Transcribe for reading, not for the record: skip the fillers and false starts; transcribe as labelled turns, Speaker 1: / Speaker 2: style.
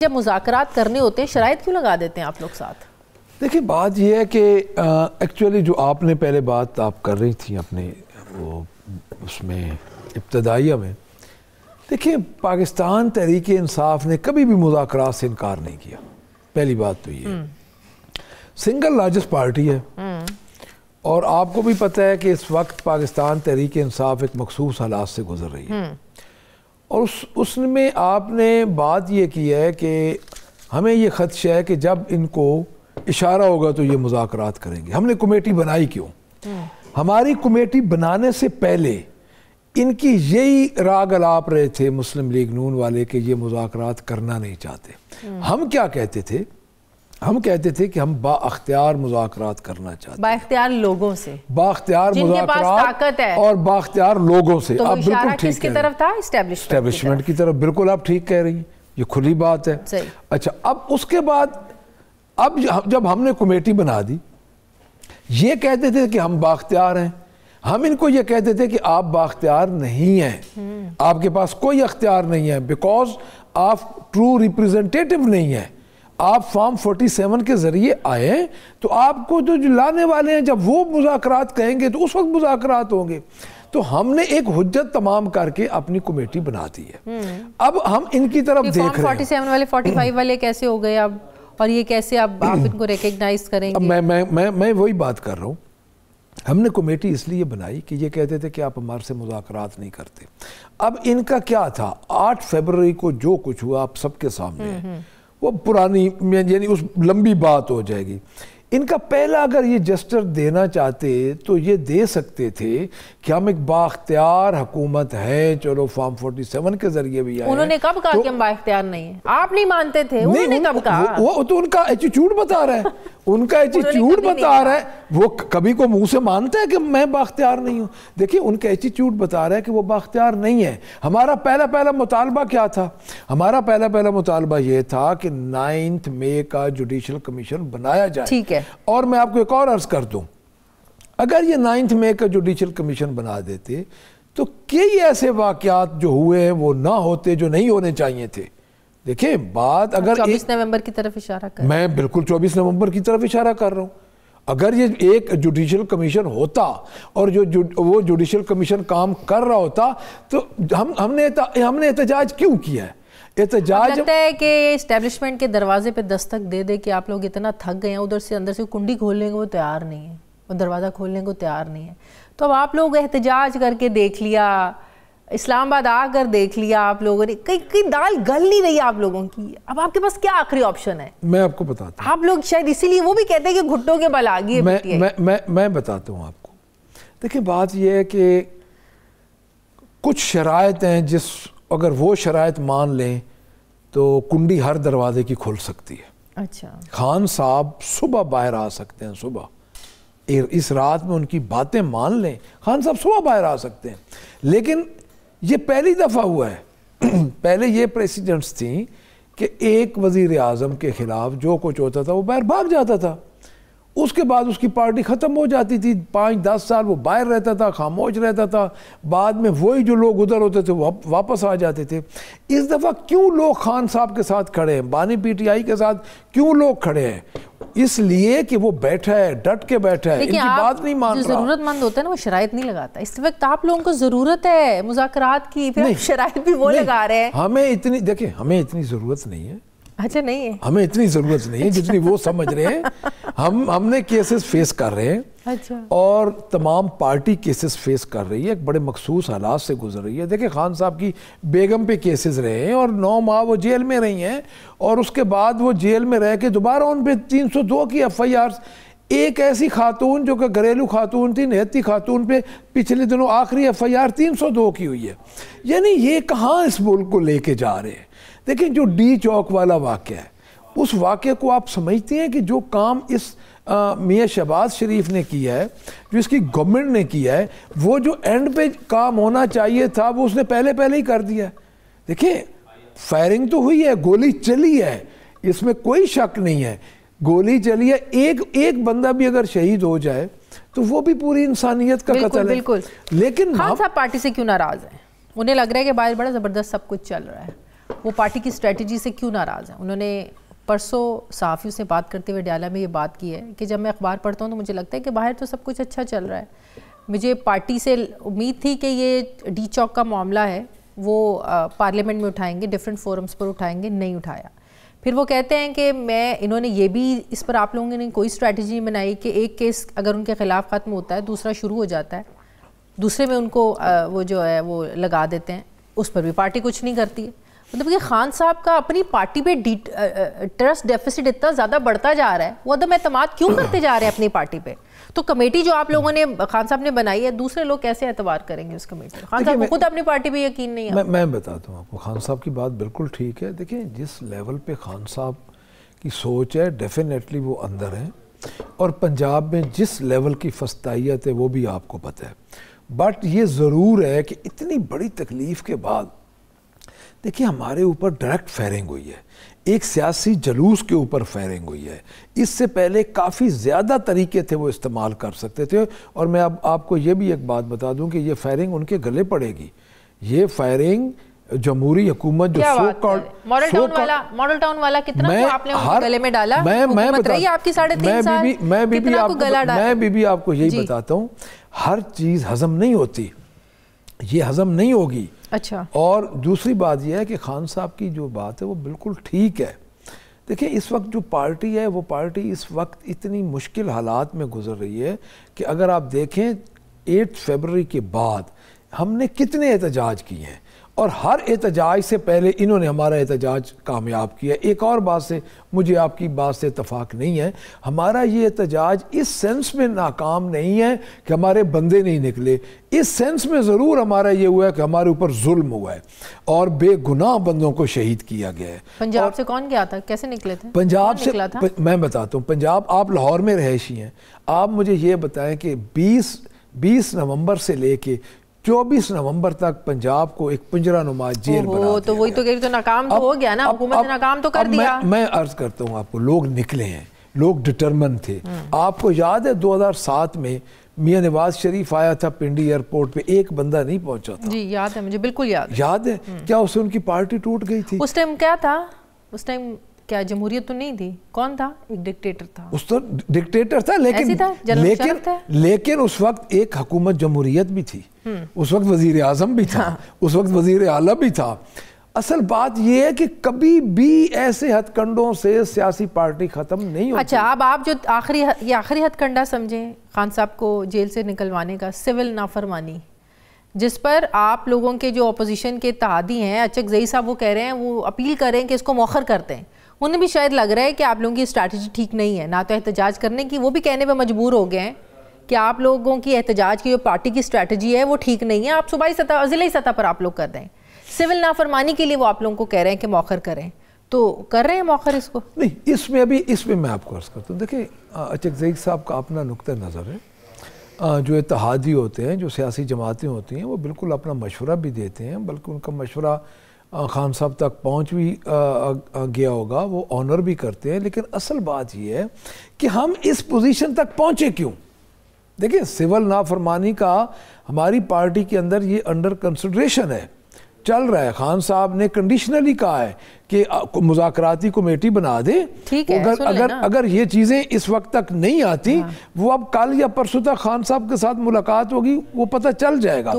Speaker 1: جب مذاکرات کرنے ہوتے ہیں شرائط کیوں لگا دیتے ہیں آپ لوگ ساتھ؟
Speaker 2: دیکھیں بات یہ ہے کہ ایکچولی جو آپ نے پہلے بات آپ کر رہی تھیں اپنے وہ اس میں ابتدائیہ میں، دیکھیں پاکستان تحریک انصاف نے کبھی بھی مذاکرات سے انکار نہیں کیا. پہلی بات تو یہ سنگل لارجسٹ پارٹی ہے اور آپ کو بھی پتہ ہے کہ اس وقت پاکستان تحریک انصاف ایک مخصوص حالات سے گزر رہی ہے اور اس میں آپ نے بات یہ کی ہے کہ ہمیں یہ خدشہ ہے کہ جب ان کو اشارہ ہوگا تو یہ مذاکرات کریں گے. ہم نے کمیٹی بنائی کیوں؟ ہماری کمیٹی بنانے سے پہلے ان کی یہی راگ الاپ رہے تھے مسلم لیگ نون والے کہ یہ مذاکرات کرنا نہیں چاہتے. ہم کیا کہتے تھے؟ ہم کہتے تھے کہ ہم با اختیار مذاکرات کرنا چاہتے ہیں،
Speaker 1: با اختیار لوگوں سے،
Speaker 2: با اختیار مذاکرات اور با اختیار لوگوں سے.
Speaker 1: تو اشارہ کس کی طرف تھا؟ اسٹیبلشمنٹ
Speaker 2: کی طرف. بالکل آپ ٹھیک کہہ رہی ہیں، یہ کھلی بات ہے. اچھا اب اس کے بعد اب جب ہم نے کمیٹی بنا دی، یہ کہتے تھے کہ ہم با اختیار ہیں، ہم ان کو یہ کہتے تھے کہ آپ با اختیار نہیں ہیں، آپ کے پاس کوئی اختیار نہیں ہے بیکاز آپ ٹرو ریپریزنٹیٹیو نہیں ہیں. آپ فارم 47 کے ذریعے آئے ہیں تو آپ کو جو لانے والے ہیں جب وہ مذاکرات کہیں گے تو اس وقت مذاکرات ہوں گے. تو ہم نے ایک حجت تمام کر کے اپنی کمیٹی بنا دی ہے. اب ہم ان کی طرف دیکھ رہے ہیں.
Speaker 1: 47 والے 45 والے کیسے ہو گئے اب، اور یہ کیسے اب آپ ان کو ریکگنائز کریں گے؟
Speaker 2: میں وہی بات کر رہا ہوں. ہم نے کمیٹی اس لیے بنائی کہ یہ کہتے تھے کہ آپ ہمارے سے مذاکرات نہیں کرتے. اب ان کا کیا تھا؟ 8 فروری کو جو کچھ ہوا آپ سب کے سامنے ہے، وہ پرانی یعنی اس لمبی بات ہو جائے گی. ان کا پہلا اگر یہ جسٹر دینا چاہتے تو یہ دے سکتے تھے کہ ہم ایک با اختیار حکومت ہے، چلو فارم 47 کے ذریعے بھی آئے.
Speaker 1: انہوں نے کب کہا کہ ہم با اختیار نہیں ہیں؟ آپ نہیں مانتے تھے، انہوں نے کب کہا؟
Speaker 2: وہ تو ان کا ایٹیٹیوڈ بتا رہا ہے، ان کا ایٹیٹیوڈ بتا رہا ہے. وہ کبھی کو منہ سے مانتا ہے کہ میں با اختیار نہیں ہوں؟ دیکھیں ان کا ایٹیٹیوڈ بتا رہا ہے کہ وہ با اختیار نہیں ہے. ہمارا پہلا مطالبہ کیا تھا؟ ہمارا پہلا مطالبہ یہ تھا کہ 9 مئی کا جوڈیشل کمیشن بنایا جائے.
Speaker 1: ٹھیک ہے.
Speaker 2: اور میں آپ کو ایک اور عرض کر دوں، اگر یہ 9 مئی کا جوڈیشل کمیشن بنا دیتے تو کئی ایسے واقعات جو ہوئے ہیں وہ نہ ہوتے جو نہیں ہونے چاہیے تھے. دیکھیں بات اگر
Speaker 1: 24 نومبر کی طرف اشارہ کر، میں
Speaker 2: بالکل 24 نومبر کی طرف اشارہ کر رہا ہوں. اگر یہ ایک جوڈیشل کمیشن ہوتا اور وہ جوڈیشل کمیشن کام کر رہا ہوتا تو ہم نے احتجاج کیوں کیا ہے؟ احتجاج
Speaker 1: لگتا ہے کہ اسٹیبلشمنٹ کے دروازے پہ دستک دے دے کہ آپ لوگ اتنا تھک گئے ہیں، ادھر سے اندر سے کنڈی کھولنے کو وہ تیار نہیں ہے، وہ دروازہ کھولنے کو تیار نہیں ہے. تو اب آپ لوگ احتجاج کر کے دیکھ لیا، اسلام آباد آ کر دیکھ لیا، آپ لوگوں نے کئی دال گل نہیں رہی آپ لوگوں کی. اب آپ کے پاس کیا آخری آپشن ہے؟
Speaker 2: میں آپ کو بتاتا ہوں.
Speaker 1: آپ لوگ شاید اسی لیے وہ بھی کہتے ہیں کہ گھٹوں کے بل آ گئی ہے.
Speaker 2: میں بتاتا ہوں آپ کو. دیکھیں بات یہ ہے کہ کچھ شرائط ہیں اگر وہ شرائط مان لیں تو کنڈی ہر دروازے کی کھل سکتی ہے.
Speaker 1: اچھا.
Speaker 2: خان صاحب صبح باہر آ سکتے ہیں، صبح اس رات میں ان کی باتیں مان لیں، خان صاحب صبح باہر آ سکتے ہیں. لیکن یہ پہلی دفعہ ہوا ہے. پہلے یہ پریسیڈنٹس تھیں کہ ایک وزیر اعظم کے خلاف جو کچھ ہوتا تھا وہ باہر بھاگ جاتا تھا، اس کے بعد اس کی پارٹی ختم ہو جاتی تھی. 5-10 سال وہ باہر رہتا تھا، خاموش رہتا تھا، بعد میں وہی جو لوگ ادھر ہوتے تھے وہ واپس آ جاتے تھے. اس دفعہ کیوں لوگ خان صاحب کے ساتھ کھڑے ہیں، بانی پی ٹی آئی کے ساتھ کیوں لوگ کھڑے ہیں؟ اس لیے کہ وہ بیٹھا ہے، ڈٹ کے بیٹھا ہے، ان کی بات نہیں مان رہا.
Speaker 1: ضرورت مند ہوتا ہے نا وہ شرائط نہیں لگاتا. اس وقت آپ لوگوں کو ضرورت ہے مذاکرات کی، پھر شرائط بھی وہ لگا رہے ہیں.
Speaker 2: دیکھیں ہمیں اتنی ضرورت نہیں ہے.
Speaker 1: اچھا نہیں ہے،
Speaker 2: ہمیں اتنی ضرورت نہیں ہے جتنی وہ سمجھ رہے ہیں. ہم نے کیسز فیس کر رہے ہیں.
Speaker 1: اچھا.
Speaker 2: اور تمام پارٹی کیسز فیس کر رہی ہے، ایک بڑے مخصوص حالات سے گزر رہی ہے. دیکھیں خان صاحب کی بیگم پہ کیسز رہے ہیں اور 9 ماہ وہ جیل میں رہی ہیں اور اس کے بعد وہ جیل میں رہ کے دوبارہ ان پہ 302 کی FIR. ایک ایسی خاتون جو کہ گھریلو خاتون تھی، نہتی خاتون پہ پچھلے دنوں آخری FIR 302 کی ہوئی ہے. یعنی یہ کہاں اس ملک کو لے کے جا رہے ہیں؟ دیکھیں جو ڈی چوک والا واقعہ ہے، اس واقعے کو آپ سمجھتے ہیں کہ جو کام اس میاں شہباز شریف نے کیا ہے، جو اس کی گورنمنٹ نے کیا ہے، وہ جو اینڈ پہ کام ہونا چاہیے تھا وہ اس نے پہلے ہی کر دیا. دیکھیں فائرنگ تو ہوئی ہے، گولی چلی ہے، اس میں کوئی شک نہیں ہے، گولی چلی ہے. ایک بندہ بھی اگر شہید ہو جائے تو وہ بھی پوری انسانیت کا قتل ہے. لیکن
Speaker 1: خان صاحب پارٹی سے کیوں ناراض ہیں؟ انہیں لگ رہا ہے کہ باہر بڑا زبردست سب کچھ چل رہا ہے. وہ پارٹی کی اسٹریٹجی سے کیوں ناراض ہیں. انہوں نے پرسوں صحافیوں سے بات کرتے ہوئے ڈیالہ میں یہ بات کی ہے کہ جب میں اخبار پڑھتا ہوں تو مجھے لگتا ہے کہ باہر تو سب کچھ اچھا چل رہا ہے. مجھے پارٹی سے امید تھی کہ یہ ڈی چوک کا معاملہ ہے وہ پارلیمنٹ میں اٹھائیں گے, ڈیفرنٹ فورمز پر اٹھائیں گے, نہیں اٹھایا. پھر وہ کہتے ہیں کہ انہوں نے یہ بھی اس پر آپ لوگوں نے کوئی اسٹریٹجی نہیں بنائی کہ ایک کیس اگر ان کے خلاف ختم ہوتا ہے دوسرا شروع ہو جاتا ہے, دوسرے میں ان کو وہ جو ہے وہ لگا دیتے ہیں, اس پر بھی پارٹی کچھ نہیں کرتی ہے. مطلب کہ خان صاحب کا اپنی پارٹی پہ ٹرسٹ ڈیفیسٹ اتنا زیادہ بڑھتا جا رہا ہے, وہ عدم اعتماد کیوں کرتے جا رہے ہیں اپنی پارٹی پہ. تو کمیٹی جو آپ لوگوں نے خان صاحب نے بنائی ہے, دوسرے لوگ کیسے اعتبار کریں گے اس کمیٹی؟ خان صاحب کو خود اپنی پارٹی پہ یقین نہیں ہے.
Speaker 2: میں بتاتا ہوں آپ کو, خان صاحب کی بات بالکل ٹھیک ہے. دیکھیں جس لیول پہ خان صاحب کی سوچ ہے ڈیفینیٹلی وہ اندر ہیں, اور پنجاب میں جس لیول کی فسطائیت ہے وہ بھی آپ کو پتہ ہے. بٹ یہ ضرور ہے کہ اتنی بڑی تکلیف کے بعد دیکھیں ہمارے اوپر ڈائریکٹ فائرنگ ہوئی ہے, ایک سیاسی جلوس کے اوپر فائرنگ ہوئی ہے. اس سے پہلے کافی زیادہ طریقے تھے وہ استعمال کر سکتے تھے, اور میں اب آپ کو یہ بھی ایک بات بتا دوں کہ یہ فائرنگ ان کے گلے پڑے گی. یہ فائرنگ جمہوری حکومت جو
Speaker 1: ماڈل ٹاؤن والا کتنا آپ نے ان کے گلے میں ڈالا, حکومت رہی آپ کی 3.5 سال,
Speaker 2: میں بھی آپ کو یہی بتاتا ہوں, ہر چیز ہضم نہیں ہوتی, یہ ہضم نہیں ہوگی.
Speaker 1: اچھا.
Speaker 2: اور دوسری بات یہ ہے کہ خان صاحب کی جو بات ہے وہ بالکل ٹھیک ہے. دیکھیں اس وقت جو پارٹی ہے وہ پارٹی اس وقت اتنی مشکل حالات میں گزر رہی ہے کہ اگر آپ دیکھیں 8 فروری کے بعد ہم نے کتنے احتجاج کیے ہیں, اور ہر احتجاج سے پہلے انہوں نے ہمارا احتجاج کامیاب کیا. ایک اور بات سے مجھے آپ کی بات سے اتفاق نہیں ہے, ہمارا یہ احتجاج اس سینس میں ناکام نہیں ہے کہ ہمارے بندے نہیں نکلے, اس سینس میں ضرور ہمارا یہ ہوا ہے کہ ہمارے اوپر ظلم ہوا ہے اور بے گناہ بندوں کو شہید کیا گیا ہے.
Speaker 1: پنجاب سے کون گیا تھا, کیسے نکلے تھے
Speaker 2: پنجاب سے؟ میں بتاتا ہوں, پنجاب آپ لاہور میں رہائشی ہیں, آپ مجھے یہ بتائیں کہ 20 نومبر سے لے کے 24 نومبر تک پنجاب کو ایک پنجرہ نما جیل بنا دیا.
Speaker 1: تو وہی تو ناکام تو ہو گیا نا, حکومت نے ناکام تو کر دیا.
Speaker 2: میں عرض کرتا ہوں آپ کو, لوگ نکلے ہیں, لوگ ڈٹرمن تھے. آپ کو یاد ہے 2007 میں میاں نواز شریف آیا تھا پنڈی ایئرپورٹ پہ, ایک بندہ نہیں پہنچا تھا.
Speaker 1: جی یاد ہے مجھے, بالکل
Speaker 2: یاد ہے. کیا اسے ان کی پارٹی ٹوٹ گئی تھی؟
Speaker 1: اس ٹائم کیا تھا, اس ٹائم کیا جمہوریت تو نہیں تھی, کون تھا, ایک ڈکٹیٹر تھا.
Speaker 2: اس تو ڈکٹیٹر تھا, لیکن اس وقت ایک حکومت جمہوریت بھی تھی, اس وقت وزیر اعظم بھی تھا, اس وقت وزیر اعلیٰ بھی تھا. اصل بات یہ ہے کہ کبھی بھی ایسے ہتھ کنڈوں سے سیاسی پارٹی ختم نہیں ہوتی.
Speaker 1: اچھا, اب آپ جو آخری ہتھ کنڈا سمجھیں خان صاحب کو جیل سے نکلوانے کا, سول نافرمانی, جس پر آپ لوگوں کے جو اپوزیشن کے اتحادی ہیں, اچک زئی صاحب, وہ کہہ رہے ہیں, وہ اپیل کر رہے ہیں کہ اس کو مؤخر کرتے ہیں. انہیں بھی شاید لگ رہا ہے کہ آپ لوگوں کی اسٹریٹجی ٹھیک نہیں ہے, نہ تو احتجاج کرنے کی, وہ بھی کہنے پہ مجبور ہو گئے ہیں کہ آپ لوگوں کی احتجاج کی جو پارٹی کی اسٹریٹجی ہے وہ ٹھیک نہیں ہے, آپ صوبائی سطح ضلعی سطح پر آپ لوگ کر رہے ہیں. سول نافرمانی کے لیے وہ آپ لوگوں کو کہہ رہے ہیں کہ مؤخر کریں, تو کر رہے ہیں مؤخر اس کو؟
Speaker 2: نہیں, اس میں آپ کو عرض کرتا ہوں. دیکھیں اچک زئی صاحب کا اپنا نقطہ نظر ہے. جو اتحادی ہوتے ہیں, جو سیاسی جماعتیں ہوتی ہیں, وہ بالکل اپنا مشورہ بھی دیتے ہیں, بلکہ ان کا مشورہ خان صاحب تک پہنچ بھی گیا ہوگا, وہ آنر بھی کرتے ہیں. لیکن اصل بات یہ ہے کہ ہم اس پوزیشن تک پہنچے کیوں؟ دیکھیں سول نافرمانی کا ہماری پارٹی کے اندر یہ انڈر کنسیڈریشن ہے, چل رہا ہے. خان صاحب نے کنڈیشنلی کہا ہے کہ مذاکراتی کمیٹی بنا دے. اگر یہ چیزیں اس وقت تک نہیں آتی, وہ اب کل یا پرسوں تک خان صاحب کے ساتھ ملاقات ہوگی, وہ پتہ چل جائے گا.